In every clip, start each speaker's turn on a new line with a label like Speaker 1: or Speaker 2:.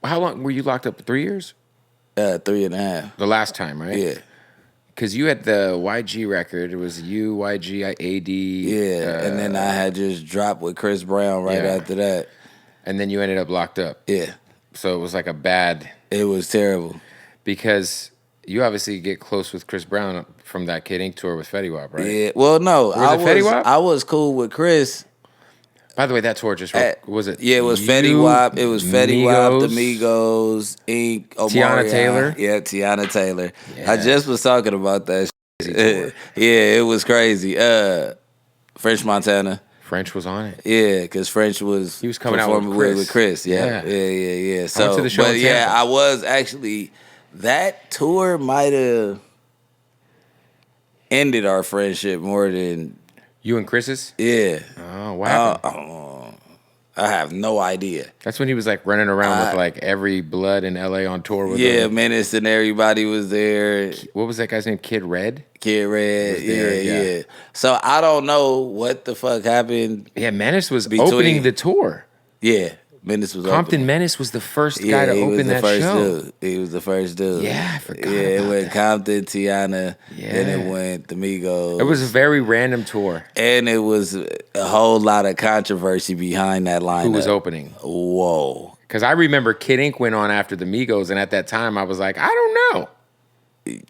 Speaker 1: How long were you locked up? 3 years?
Speaker 2: 3.5.
Speaker 1: The last time, right?
Speaker 2: Yeah.
Speaker 1: Because you had the YG record. It was you, YG, AD.
Speaker 2: Yeah, and then I had just dropped with Chris Brown right after that.
Speaker 1: And then you ended up locked up.
Speaker 2: Yeah.
Speaker 1: So it was like a bad...
Speaker 2: It was terrible.
Speaker 1: Because you obviously get close with Chris Brown from that Kid Ink tour with Fetty Wap, right?
Speaker 2: Yeah. Well, no.
Speaker 1: Fetty Wap?
Speaker 2: I was cool with Chris.
Speaker 1: By the way, that tour just... was it?
Speaker 2: Yeah, it was Fetty Wap. It was Fetty Wap, the Migos, Ink, Omarion.
Speaker 1: Tiana Taylor?
Speaker 2: Yeah, Tiana Taylor.
Speaker 1: Yeah.
Speaker 2: I just was talking about that shit. Yeah, it was crazy. French Montana.
Speaker 1: French was on it.
Speaker 2: Yeah, because French was
Speaker 1: he was coming out
Speaker 2: with Chris. Yeah. So,
Speaker 1: I went to the show in Tampa.
Speaker 2: I was actually... That tour might have ended our friendship more than...
Speaker 1: You and Chris's?
Speaker 2: Yeah.
Speaker 1: Oh, what happened?
Speaker 2: I have no idea.
Speaker 1: That's when he was like running around with like every blood in LA on tour with him.
Speaker 2: Yeah, Menace and everybody was there.
Speaker 1: What was that guy's name? Kid Red?
Speaker 2: Kid Red, yeah. So I don't know what the fuck happened.
Speaker 1: Yeah, Menace was opening the tour.
Speaker 2: Yeah, Menace was
Speaker 1: Compton Menace was the first guy to open that show.
Speaker 2: He was the first dude.
Speaker 1: Yeah, I forgot about
Speaker 2: it went
Speaker 1: that.
Speaker 2: Compton, Tiana, then it went the Migos.
Speaker 1: It was a very random tour.
Speaker 2: And it was a whole lot of controversy behind that lineup.
Speaker 1: Who was opening?
Speaker 2: Whoa.
Speaker 1: Because I remember Kid Ink went on after the Migos, and at that time I was like, I don't know.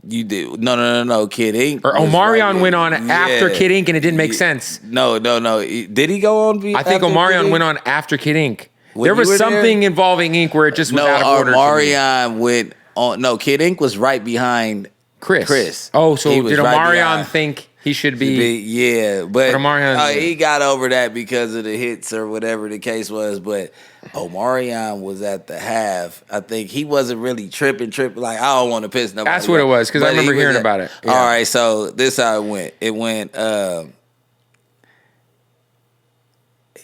Speaker 2: You did no. Kid Ink
Speaker 1: or Omarion went on after Kid Ink, and it didn't make sense.
Speaker 2: No. Did he go on?
Speaker 1: I think Omarion went on after Kid Ink. There was something involving Ink where it just was out of order.
Speaker 2: Omarion went on. No, Kid Ink was right behind Chris.
Speaker 1: Oh, so did Omarion think he should be?
Speaker 2: Yeah, but
Speaker 1: Omarion,
Speaker 2: he got over that because of the hits or whatever the case was. But Omarion was at the half. I think he wasn't really tripping. Like, I don't want to piss nobody.
Speaker 1: That's what it was, because I remember hearing about it.
Speaker 2: Yeah. All right, so this how it went. It went.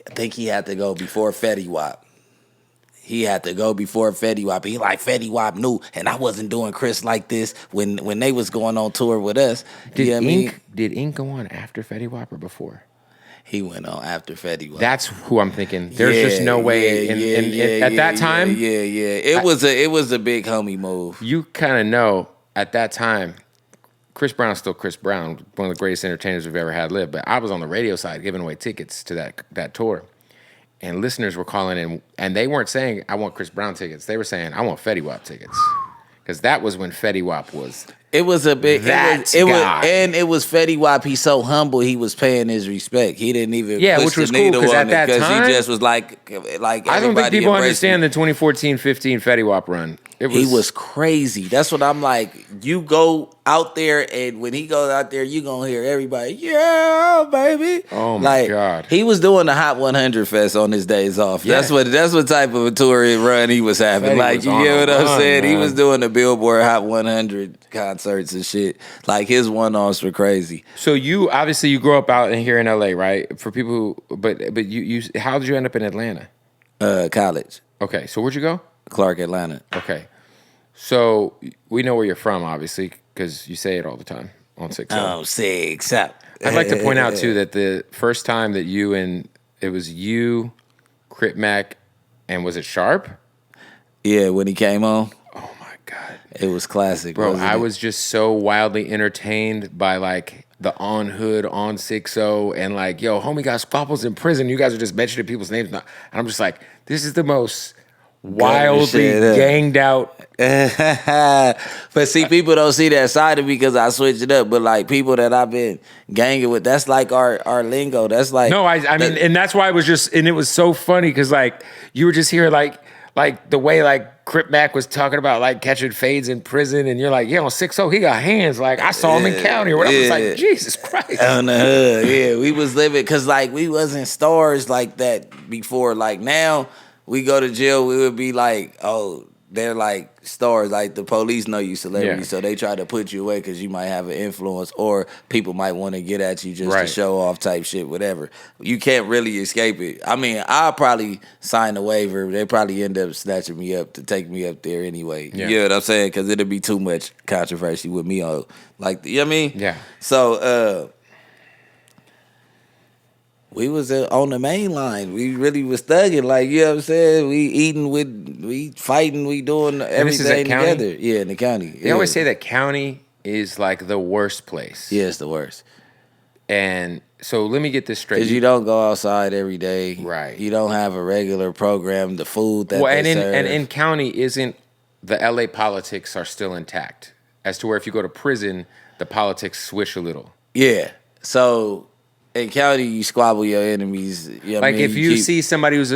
Speaker 2: I think he had to go before Fetty Wap. He had to go before Fetty Wap. He like Fetty Wap knew, and I wasn't doing Chris like this when they was going on tour with us.
Speaker 1: Did Ink go on after Fetty Wap or before?
Speaker 2: He went on after Fetty Wap.
Speaker 1: That's who I'm thinking. There's just no way. At that time,
Speaker 2: it was a big homie move.
Speaker 1: You kind of know at that time. Chris Brown's still Chris Brown, one of the greatest entertainers we've ever had live. But I was on the radio side giving away tickets to that tour. And listeners were calling in, and they weren't saying, I want Chris Brown tickets. They were saying, I want Fetty Wap tickets. Because that was when Fetty Wap was...
Speaker 2: It was a big... It was Fetty Wap. He's so humble, he was paying his respect. He didn't even push
Speaker 1: which was
Speaker 2: the needle
Speaker 1: cool,
Speaker 2: on it.
Speaker 1: Because
Speaker 2: he just was like
Speaker 1: I don't think people understand the 2014-15 Fetty Wap run.
Speaker 2: He was crazy. That's what I'm like. You go out there, and when he goes out there, you gonna hear everybody, yeah, baby.
Speaker 1: Oh my God.
Speaker 2: He was doing the Hot 100 Fest on his days off. Yeah. That's what type of a tour run he was having.
Speaker 1: Fetty
Speaker 2: you get what I'm saying? Man. He was doing the Billboard Hot 100 concerts and shit. Like, his one-offs were crazy.
Speaker 1: So you obviously you grew up out here in LA, right? For people who, but you how did you end up in Atlanta?
Speaker 2: College.
Speaker 1: Okay, so where'd you go?
Speaker 2: Clark, Atlanta.
Speaker 1: Okay. So we know where you're from, obviously, because you say it all the time on 6
Speaker 2: Oh, 6 I'd
Speaker 1: like to point out, too, that the first time that it was you, Crip Mac, and was it Sharp?
Speaker 2: Yeah, when he came on.
Speaker 1: Oh, my God.
Speaker 2: It was classic,
Speaker 1: bro. I was just so wildly entertained by, like, the On Hood, On 6-0, and like, yo, homie got squabbles in prison. You guys are just mentioning people's names. And I'm just like, this is the most wildly ganged out.
Speaker 2: But see, people don't see that side of me because I switched it up. But like, people that I've been ganging with, that's like our lingo. That's like...
Speaker 1: No, I mean, and that's why it was just... And it was so funny because like, you were just hearing like the way like Crip Mac was talking about like catching fades in prison, and you're like, yeah, on 6-0, he got hands. Like, I saw him in county or whatever. I was like, Jesus Christ.
Speaker 2: On the hood, yeah. We was living, because like, we wasn't stars like that before. Like, now, we go to jail, we would be like, oh, they're like stars. Like, the police know you celebrity, so they try to put you away because you might have an influence, or people might want to get at you just to show off type shit, whatever. You can't really escape it. I mean, I'll probably sign a waiver. They probably end up snatching me up to take me up there anyway. Yeah. You know what I'm saying? Because it'll be too much controversy with me on, like, you know what I mean?
Speaker 1: Yeah.
Speaker 2: So, We was on the main line. We really was thugging, like, you know what I'm saying? We fighting, we doing
Speaker 1: this
Speaker 2: everything
Speaker 1: is at county?
Speaker 2: together. Yeah, in the county.
Speaker 1: They always say that county is like the worst place.
Speaker 2: Yeah, it's the worst.
Speaker 1: And so let me get this straight.
Speaker 2: Because you don't go outside every day.
Speaker 1: Right.
Speaker 2: You don't have a regular program, the food that they serve.
Speaker 1: And in county, isn't the LA politics are still intact? As to where if you go to prison, the politics switch a little.
Speaker 2: Yeah. So in county, you squabble your enemies. You know
Speaker 1: like
Speaker 2: what I mean?
Speaker 1: if you see somebody who's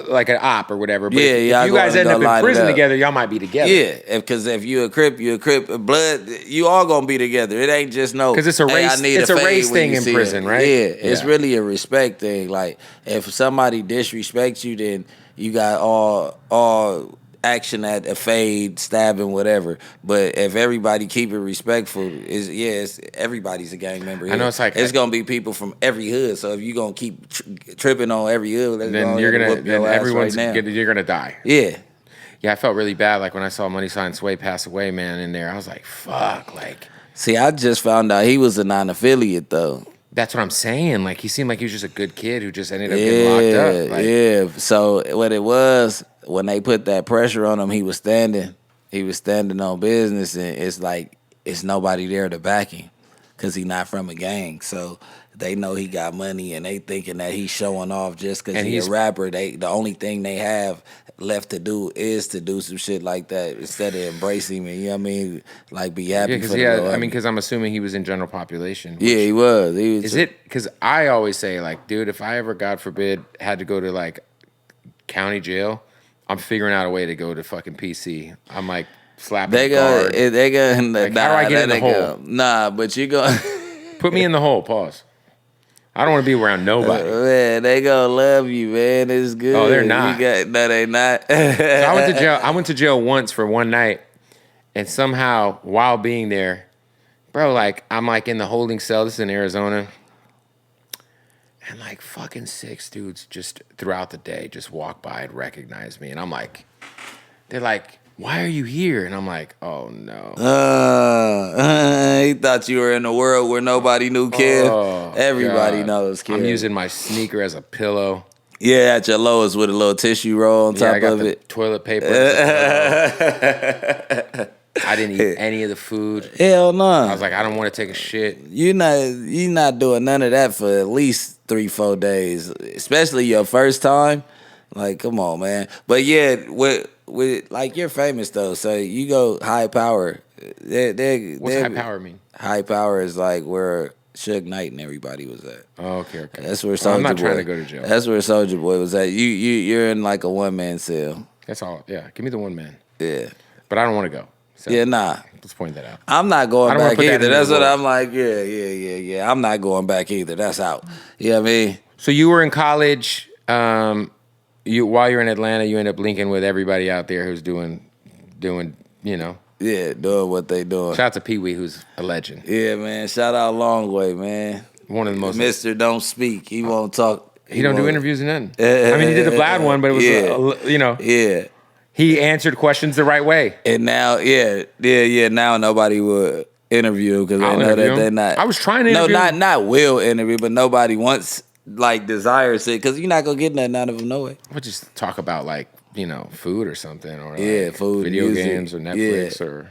Speaker 1: like an op or whatever, but
Speaker 2: Yeah,
Speaker 1: if you guys end up in prison together, y'all might be together.
Speaker 2: Yeah, because if you a Crip, blood, you all gonna be together. It ain't just no.
Speaker 1: Because it's a race. It's a race thing in prison, right?
Speaker 2: Yeah, it's really a respect thing. Like if somebody disrespects you, then you got all action at a fade, stabbing, whatever. But if everybody keep it respectful, it's everybody's a gang member. Here.
Speaker 1: I know it's
Speaker 2: gonna be people from every hood. So if you gonna keep tripping on every hood,
Speaker 1: then you're gonna die.
Speaker 2: Yeah.
Speaker 1: Yeah, I felt really bad. Like when I saw Money Sign Sway pass away, man, in there, I was like, fuck. Like,
Speaker 2: see, I just found out he was a non-affiliate though.
Speaker 1: That's what I'm saying. Like he seemed like he was just a good kid who just ended up getting locked up. Like,
Speaker 2: yeah. So what it was, when they put that pressure on him, he was standing on business, and it's like it's nobody there to back him because he's not from a gang. So they know he got money, and they thinking that he's showing off just because he's a rapper. The only thing they have left to do is to do some shit like that instead of embrace him and, you know what I mean, like be happy for the
Speaker 1: because I'm assuming he was in general population.
Speaker 2: Yeah, he was.
Speaker 1: Is it because I always say, like, dude, if I ever, God forbid, had to go to like county jail, I'm figuring out a way to go to fucking PC. I'm like slapping the guard.
Speaker 2: How do
Speaker 1: I get in the hole?
Speaker 2: Nah, but you go
Speaker 1: put me in the hole. Pause. I don't want to be around nobody.
Speaker 2: Man, they gonna love you, man. It's good.
Speaker 1: Oh, they're not.
Speaker 2: No, they not.
Speaker 1: So I went to jail. I went to jail once for one night, and somehow while being there, bro, like I'm like in the holding cell. This is in Arizona, and like fucking 6 dudes just throughout the day just walk by and recognize me, and I'm like, they're like, why are you here? And I'm like, oh no.
Speaker 2: He thought you were in a world where nobody knew Kid. Everybody knows Kid.
Speaker 1: I'm using my sneaker as a pillow.
Speaker 2: Yeah, at your lowest with a little tissue roll on top of it.
Speaker 1: Toilet paper. I didn't eat any of the food.
Speaker 2: Hell no.
Speaker 1: I was like, I don't want to take a shit.
Speaker 2: You not doing none of that for at least 3-4 days, especially your first time. Like, come on, man. But yeah, with like you're famous though, so you go high power.
Speaker 1: What's high power mean?
Speaker 2: High power is like where Suge Knight and everybody was at.
Speaker 1: Oh, okay.
Speaker 2: That's where Soulja Boy.
Speaker 1: I'm not trying to go to jail.
Speaker 2: That's where Soulja Boy was at. You're in like a 1-man cell.
Speaker 1: That's all. Yeah, give me the 1 man.
Speaker 2: Yeah,
Speaker 1: but I don't want to go. So
Speaker 2: yeah, nah.
Speaker 1: Let's point that out.
Speaker 2: I'm not going back either. That's what I'm like. Yeah. I'm not going back either. That's out. You know what I mean?
Speaker 1: So you were in college. While you're in Atlanta, you end up linking with everybody out there who's doing, you know.
Speaker 2: Yeah, doing what they doing.
Speaker 1: Shout out to Pee Wee, who's a legend.
Speaker 2: Yeah, man. Shout out Long Way, man.
Speaker 1: One of the most.
Speaker 2: Mr. Don't Speak. He won't talk.
Speaker 1: He don't do interviews or nothing. I mean, he did the Vlad one, but it was, you know.
Speaker 2: Yeah.
Speaker 1: He answered questions the right way.
Speaker 2: And now, now nobody would interview because they know that they're not.
Speaker 1: I was trying to interview.
Speaker 2: No, not will interview, but nobody wants. Like desires it because you're not gonna get nothing out of them no way.
Speaker 1: We'll just talk about like, you know, food or something, or
Speaker 2: food,
Speaker 1: video
Speaker 2: music.
Speaker 1: games or Netflix or